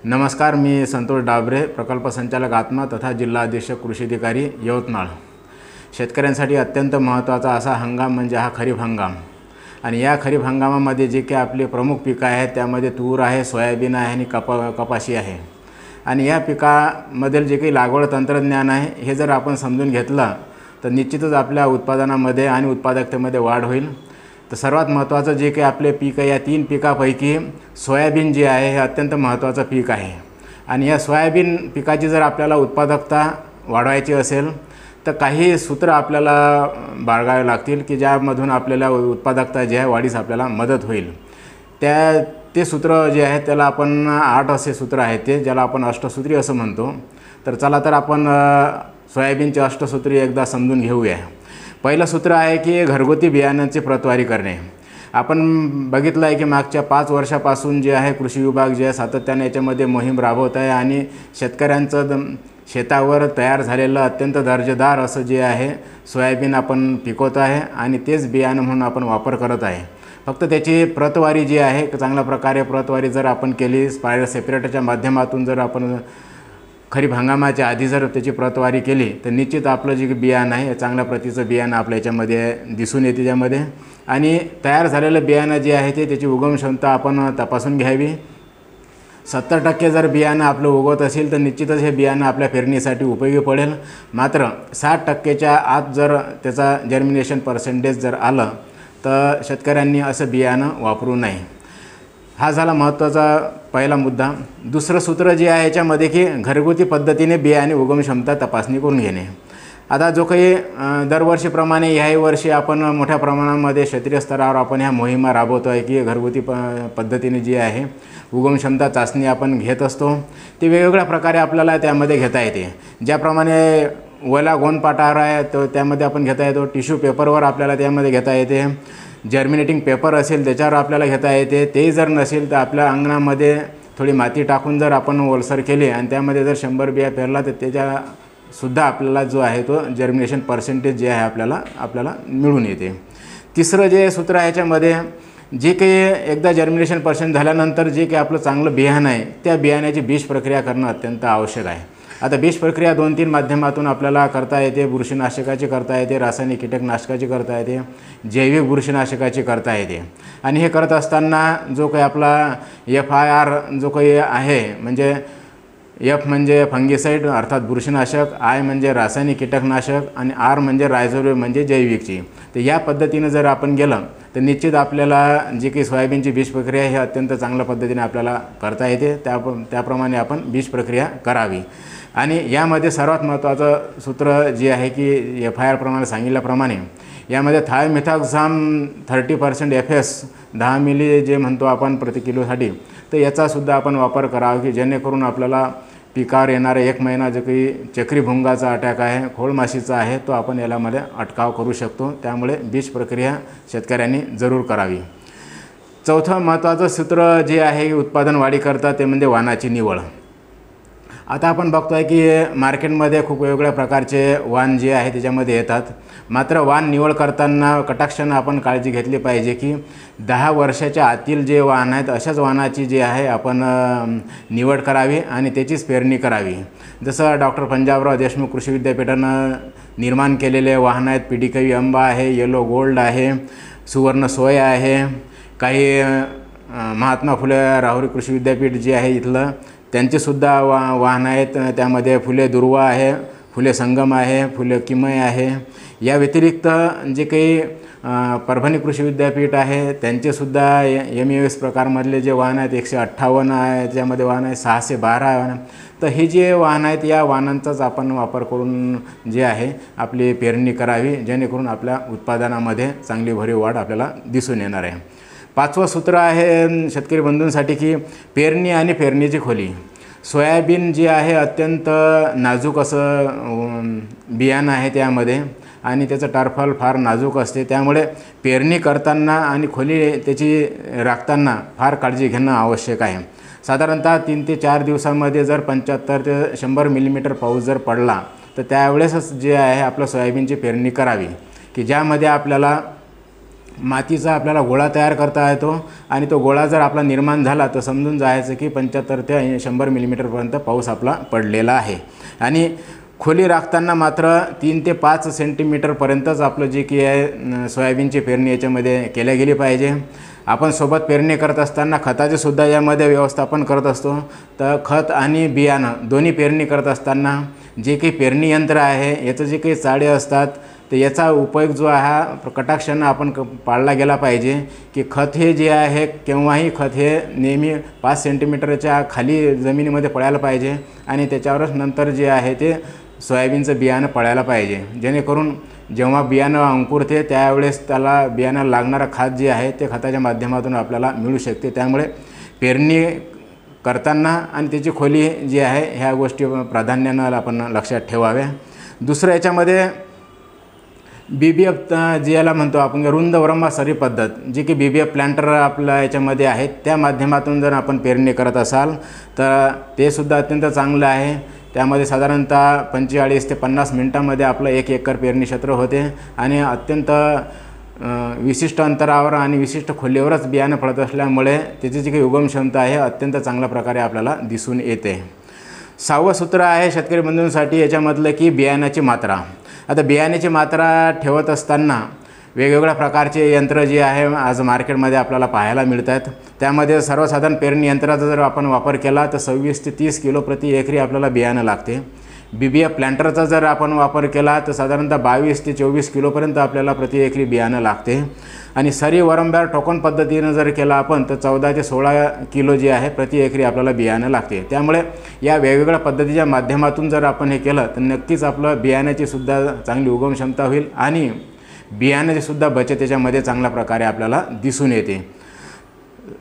नमस्कार, मी संतोष डाबरे, प्रकल्प संचालक आत्मा तथा जिल्हा अधीक्षक कृषी अधिकारी यवतमाळ। शेतकऱ्यांसाठी अत्यंत महत्त्वाचा असा हंगाम म्हणजे हा खरीप हंगाम। आणि या खरीप हंगामामध्ये जे काही आपले प्रमुख पिकं आहेत त्यामध्ये तूर आहे, सोयाबीन आहे आणि कपाशी आहे। आणि या पिकामधील जे काही लागवड तंत्रज्ञान आहे हे जर आपण समजून घेतलं तर निश्चितच आपल्या उत्पादनामध्ये आणि उत्पादकतेमध्ये वाढ होईल। तर सर्वात महत्त्वाचं जे काही आपले पीक आहे या 3 पिकापैकी सोयाबीन जे आहे हे अत्यंत महत्त्वाचं पीक आहे। आणि या सोयाबीन पिकाची जर आपल्याला उत्पादकता वाढवायची असेल तर काही सूत्र आपल्याला बाळगावे लागतील की ज्यामधून आपल्याला उत्पादकता जी आहे वाढीस आपल्याला मदत होईल। ते सूत्र जे आहे त्याला आपण 8 असे सूत्र आहेत ते ज्याला आपण अष्टसूत्री असं म्हणतो। तर चला तर आपण सोयाबीनचे अष्टसूत्री एकदा समजून घेऊया। पहिलं सूत्र आहे की घरगुती बियाण्यांची प्रतवारी करणे। आपण बघितलं आहे की मागच्या 5 वर्षापासून जे आहे कृषी विभाग जे आहे सातत्याने याच्यामध्ये मोहीम राबवत आहे आणि शेतकऱ्यांचं शेतावर तयार झालेलं अत्यंत दर्जेदार असं जे आहे सोयाबीन आपण पिकवत आहे आणि तेच बियाणं म्हणून आपण वापर करत आहे। फक्त त्याची प्रतवारी जी आहे चांगल्या प्रकारे प्रतवारी जर आपण केली, स्पायरल सेपरेटरच्या माध्यमातून जर आपण खरीप हंगामाच्या आधी जर त्याची प्रतवारी केली तर निश्चित आपलं जे बियाणं आहे चांगल्या प्रतीचं बियाणं आपल्या याच्यामध्ये दिसून येते त्यामध्ये। आणि तयार झालेलं बियाणं जे आहे त्याची उगम क्षमता आपण तपासून घ्यावी। 70% जर बियाणं आपलं उगवत असेल तर निश्चितच हे बियाणं आपल्या पेरणीसाठी उपयोगी पडेल। मात्र 60%च्या आत जर त्याचा जर्मिनेशन पर्सेंटेज जर आलं तर शेतकऱ्यांनी असं बियाणं वापरू नये। हा झाला महत्त्वाचा पहिला मुद्दा। दुसरं सूत्र जे आहे याच्यामध्ये की घरगुती पद्धतीने बियाणे उगम क्षमता तपासणी करून घेणे। आता जो काही दरवर्षीप्रमाणे ह्याही वर्षी आपण मोठ्या प्रमाणामध्ये क्षेत्रीय स्तरावर आपण ह्या मोहिमा राबवतो आहे की घरगुती पद्धतीने जी आहे उगम क्षमता चाचणी आपण घेत असतो। ती वेगवेगळ्या प्रकारे आपल्याला त्यामध्ये घेता येते। ज्याप्रमाणे ओला गोंदपाटावर आहे तो त्यामध्ये आपण घेता येतो, टिश्यू पेपरवर आपल्याला त्यामध्ये घेता येते, जर्मिनेटिंग पेपर असेल त्याच्यावर आपल्याला घेता येते। तेही जर नसेल तर आपल्या अंगणामध्ये थोडी माती टाकून जर आपण ओलसर केली आणि त्यामध्ये जर 100 बिया पेरला तर त्याच्यासुद्धा आपल्याला जो आहे तो जर्मिनेशन पर्सेंटेज जे आहे आपल्याला मिळून येते। तिसरं जे सूत्र आहे याच्यामध्ये जे काही एकदा जर्मिनेशन पर्सेंट झाल्यानंतर जे काही आपलं चांगलं बियाणं आहे त्या बियाण्याची बीज प्रक्रिया करणं अत्यंत आवश्यक आहे। आता बीज प्रक्रिया 2-3 माध्यमातून आपल्याला करता येते। बुरशीनाशकाची करता येते, रासायनिक कीटकनाशकाची करता येते, जैविक बुरशीनाशकाची करता येते। आणि हे करत असताना जो काही आपला FIR जो काही आहे म्हणजे F म्हणजे फंगिसाईड अर्थात बुरशीनाशक, I म्हणजे रासायनिक कीटकनाशक आणि R म्हणजे रायझोबियम म्हणजे जैविकची। तर या पद्धतीने जर आपण गेलं तर निश्चित आपल्याला जी काही सोयाबीनची बीज प्रक्रिया ही अत्यंत चांगल्या पद्धतीने आपल्याला करता येते। त्याप्रमाणे आपण बीज प्रक्रिया करावी। आणि यामध्ये सर्वात महत्त्वाचं सूत्र जे आहे की FIR प्रमाणे सांगितल्याप्रमाणे यामध्ये थायमिथॉक्झाम 30% FS 10 मिली जे म्हणतो आपण प्रति किलोसाठी तर याचासुद्धा आपण वापर करावा की जेणेकरून आपल्याला पिकावर येणारा 1 महिना जो काही चक्री भुंगाचा अटॅक आहे, खोळमाशीचा आहे तो आपण यामध्ये अटकाव करू शकतो। त्यामुळे बीज प्रक्रिया शेतकऱ्यांनी जरूर करावी। चौथं महत्त्वाचं सूत्र जे आहे उत्पादन वाढी करता ते म्हणजे वाणाची निवड। आता आपण बघतो आहे की मार्केटमध्ये खूप वेगवेगळ्या प्रकारचे वाण जे आहे त्याच्यामध्ये येतात। मात्र वाण निवड करताना कटाक्षानं आपण काळजी घेतली पाहिजे की 10 वर्षाच्या आतील जे वाण आहेत अशाच वाणाची जी आहे आपण निवड करावी आणि त्याचीच पेरणी करावी। जसं डॉक्टर पंजाबराव देशमुख कृषी विद्यापीठानं निर्माण केलेले वाहन आहेत, PDKV आंबा आहे, येलो गोल्ड आहे, सुवर्ण सोया आहे, काही महात्मा फुले राहुरी कृषी विद्यापीठ जे आहे इथलं त्यांचेसुद्धा वाहन आहेत। त्यामध्ये फुले दुर्वा आहे, फुले संगम आहे, फुले किमय आहे। या व्यतिरिक्त जे काही परभणी कृषी विद्यापीठ आहे त्यांचेसुद्धा MEOS प्रकारमधले जे वाहन आहेत 158 आहे, त्यामध्ये वाहन आहे 612 वाहन। तर हे जे वाहन आहेत या वाहनांचाच आपण वापर करून जे आहे आपली पेरणी करावी जेणेकरून आपल्या उत्पादनामध्ये चांगली भरीव वाढ आपल्याला दिसून येणार आहे। 5वं सूत्र आहे शेतकरी बंधूंसाठी की पेरणी आणि पेरणीची खोली। सोयाबीन जे आहे अत्यंत नाजूक असं बियाणं आहे त्यामध्ये आणि त्याचं टरफल फार नाजूक असते। त्यामुळे पेरणी करताना आणि खोली त्याची राखताना फार काळजी घेणं आवश्यक आहे। साधारणतः 3 ते 4 दिवसांमध्ये जर 75 ते 100 मिलीमीटर पाऊस जर पडला तर त्यावेळेसच जे आहे आपलं सोयाबीनची पेरणी करावी की ज्यामध्ये आपल्याला मातीचा आपल्याला गोळा तयार करता येतो आणि तो गोळा जर आपला निर्माण झाला तर समजून जायचं की 75 ते 100 मिलीमीटरपर्यंत पाऊस आपला पडलेला आहे। आणि खोली राखताना मात्र 3 ते 5 सेंटीमीटरपर्यंतच आपलं जे की आहे सोयाबीनची पेरणी याच्यामध्ये केल्या गेली पाहिजे। आपण सोबत पेरणी करत असताना खताचे सुद्धा यामध्ये व्यवस्थापन करत असतो। तर खत आणि बियाणं दोन्ही पेरणी करत असताना जे काही पेरणी यंत्र आहे याचं जे काही चाळे असतात तर याचा उपयोग जो आहे कटाक्षानं आपण पाळला गेला पाहिजे की खत हे जे आहे केव्हाही खत हे नेहमी 5 सेंटीमीटरच्या खाली जमिनीमध्ये पडायला पाहिजे आणि त्याच्यावरच नंतर जे आहे ते सोयाबीनचं बियाणं पडायला पाहिजे, जेणेकरून जेव्हा बियाणं अंकुरते त्यावेळेस त्याला बियाण्याला लागणारं खत जे आहे ते खताच्या माध्यमातून आपल्याला मिळू शकते। त्यामुळे पेरणी करताना आणि त्याची खोली जी आहे ह्या गोष्टी प्राधान्यानं आपण लक्षात ठेवाव्या। दुसरं याच्यामध्ये BBF जे याला म्हणतो आपण रुंद वरंबासरी पद्धत, जी की BBF प्लांटर आपल्या याच्यामध्ये आहेत त्या माध्यमातून जर आपण पेरणी करत असाल तर ते सुद्धा अत्यंत चांगलं आहे। त्यामध्ये साधारणतः 45 ते 50 मिनिटांमध्ये आपलं 1 एकर पेरणी क्षेत्र होते आणि अत्यंत विशिष्ट अंतरावर आणि विशिष्ट खोलीवरच बियाणं पडत असल्यामुळे त्याची जी काही उगम क्षमता आहे अत्यंत चांगल्या प्रकारे आपल्याला दिसून येते। 6वं सूत्र आहे शेतकरी बंधूंसाठी याच्यामधलं की बियाण्याची मात्रा। आता बियाण्याची मात्रा ठेवत असताना वेगवेगळ्या प्रकारचे यंत्र जे आहे आज मार्केटमध्ये आपल्याला पाहायला मिळतात। त्यामध्ये सर्वसाधारण पेरणी यंत्राचा जर आपण वापर केला तर 26 ते 30 किलो प्रति एकरी आपल्याला बियाणं लागते। BBF प्लांटरचा जर आपण वापर केला तर साधारणतः 22 ते 24 किलोपर्यंत आपल्याला प्रति एकरी बियाणं लागते। आणि सरी वरंब्यावर टोकन पद्धतीनं जर केला आपण तर 14 ते 16 किलो जे आहे प्रति एकरी आपल्याला बियाणं लागते। त्यामुळे या वेगवेगळ्या पद्धतीच्या माध्यमातून जर आपण हे केलं तर नक्कीच आपलं बियाण्याची सुद्धा चांगली उगम क्षमता होईल आणि बियाण्याची सुद्धा बचत याच्यामध्ये चांगल्या प्रकारे आपल्याला दिसून येते।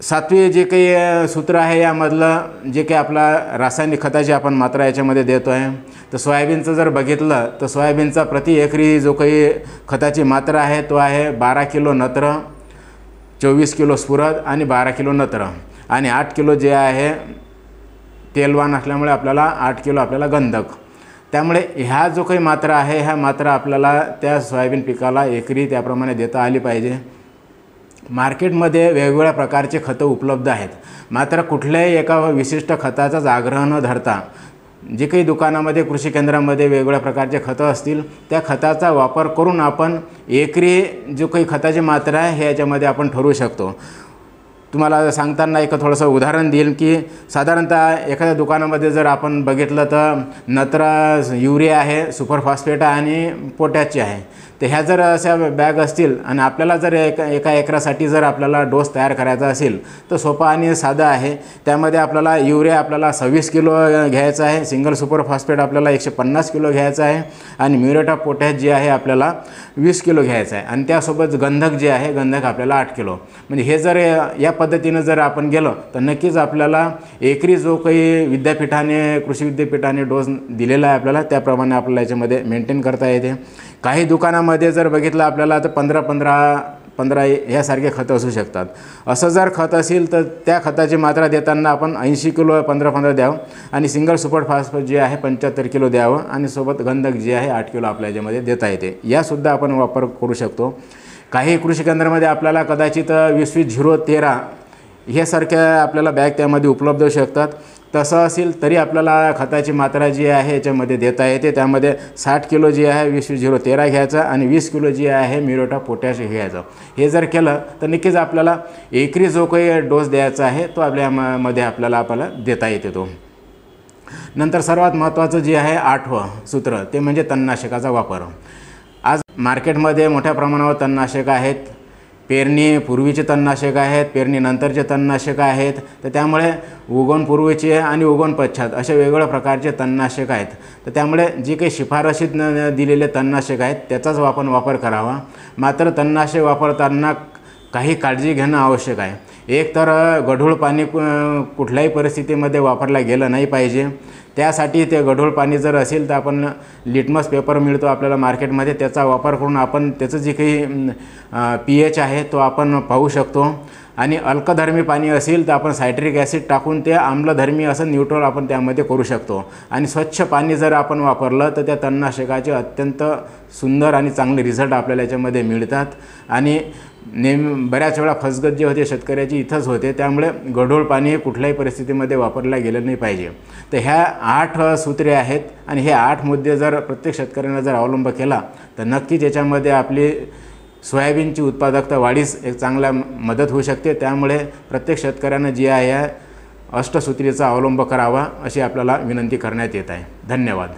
7वे जे काही सूत्र आहे यामधलं जे काही आपला रासायनिक खताची आपण मात्रा याच्यामध्ये देतो आहे तर सोयाबीनचं जर बघितलं तर सोयाबीनचा प्रति एकरी जो काही खताची मात्रा आहे तो आहे 12 किलो नत्र, 24 किलो स्फुरद आणि 12 किलो नत्र आणि 8 किलो जे आहे तेलवान असल्यामुळे आपल्याला 8 किलो आपल्याला गंधक। त्यामुळे ह्या जो काही मात्रा आहे ह्या मात्रा आपल्याला त्या सोयाबीन पिकाला एकरी त्याप्रमाणे देता आली पाहिजे। मार्केटमध्ये वेगवेगळ्या प्रकारचे खतं उपलब्ध आहेत, मात्र कुठल्याही एका विशिष्ट खताचाच आग्रह न धरता जे काही दुकानामध्ये कृषी केंद्रामध्ये वेगवेगळ्या प्रकारचे खतं असतील त्या खताचा वापर करून आपण एकरी जो काही खताची मात्रा आहे हे याच्यामध्ये आपण ठरवू शकतो। तुम्हाला सांगताना एक थोडंसं उदाहरण देईल की साधारणतः एखाद्या दुकानामध्ये जर आपण बघितलं तर नत्र युरिया आहे, सुपर फॉस्फेट आणि पोटॅशची आहे, तर ह्या जर अशा बॅग असतील आणि आपल्याला जर एका एकरासाठी जर आपल्याला डोस तयार करायचा असेल तर सोपा आणि साधा आहे। त्यामध्ये आपल्याला युरिया आपल्याला 26 किलो घ्यायचा आहे, सिंगल सुपर फॉस्फेट आपल्याला 150 किलो घ्यायचा आहे आणि म्युरेट ऑफ पोटॅश जे आहे आपल्याला 20 किलो घ्यायचं आहे आणि त्यासोबत गंधक जे आहे गंधक आपल्याला 8 किलो। म्हणजे हे जर या पद्धतीनं जर आपण गेलो तर नक्कीच आपल्याला एकरी जो काही विद्यापीठाने कृषी विद्यापीठाने डोस दिलेला आहे आपल्याला त्याप्रमाणे आपल्याला याच्यामध्ये मेंटेन करता येते। काही दुकानामध्ये जर बघितलं आपल्याला तर 15 ह्यासारखे खतं असू शकतात। असं जर खत असेल तर त्या खताची मात्रा देताना आपण 80 किलो 15 द्यावं आणि सिंगल सुपर फॉस्फेट जे आहे 75 किलो द्यावं आणि सोबत गंधक जे आहे 8 किलो आपल्या याच्यामध्ये देता येते। यासुद्धा आपण वापर करू शकतो। काही कृषी केंद्रामध्ये आपल्याला कदाचित 20-20-0-13 हे सारख्या आपल्याला बॅग त्यामध्ये उपलब्ध होऊ शकतात। तसं असेल तरी आपल्याला खताची मात्रा जी आहे याच्यामध्ये देता येते। त्यामध्ये 60 किलो जी आहे 20-0-13 घ्यायचं आणि 20 किलो जी आहे म्युरेट ऑफ पोटॅश घ्यायचं। हे जर केलं तर नक्कीच आपल्याला एकरी जो काही डोस द्यायचा आहे तो आपल्यामध्ये आपल्याला देता येते तो। नंतर सर्वात महत्त्वाचं जे आहे 8वं सूत्र ते म्हणजे तणनाशकाचा वापर। आज मार्केटमध्ये मोठ्या प्रमाणावर तणनाशक आहेत, पेरणीपूर्वीचे तणनाशक आहेत, पेरणीनंतरचे तणनाशक आहेत, तर त्यामुळे उगवणपूर्वीचे आणि उगवण पश्चात अशा वेगवेगळ्या प्रकारचे तणनाशक आहेत। तर त्यामुळे जे काही शिफारशीत दिलेले तणनाशक आहेत त्याचाच आपण वापर करावा। मात्र तणनाशक वापरताना काही काळजी घेणं आवश्यक आहे। एक तर गढूळ पाणी कुठल्याही परिस्थितीमध्ये वापरला गेलं नाही पाहिजे। त्यासाठी ते गढूळ पाणी जर असेल तर आपण लिटमस पेपर मिळतो आपल्याला मार्केटमध्ये, त्याचा वापर करून आपण त्याचं जे काही pH आहे तो आपण पाहू शकतो आणि अल्कधर्मी पाणी असेल तर आपण सायट्रिक ॲसिड टाकून ते आम्लधर्मी असं न्यूट्रल आपण त्यामध्ये करू शकतो। आणि स्वच्छ पाणी जर आपण वापरलं तर त्या तणनाशकाचे अत्यंत सुंदर आणि चांगले रिझल्ट आपल्याला याच्यामध्ये मिळतात। आणि बऱ्याच वेळा फसगत जे होते शेतकऱ्याची इथंच होते, त्यामुळे गढूळ पाणी कुठल्याही परिस्थितीमध्ये वापरलं गेलं नाही पाहिजे। तर ह्या 8 सूत्रे आहेत आणि हे 8 मुद्दे जर प्रत्येक शेतकऱ्याने जर अवलंब केला तर नक्कीच याच्यामध्ये आपली सोयाबीनची उत्पादकता वाढीस एक चांगला मदत होऊ शकते। त्यामुळे प्रत्येक शेतकऱ्यानं जी आहे या अष्टसूत्रीचा अवलंब करावा अशी आपल्याला विनंती करण्यात येत आहे। धन्यवाद।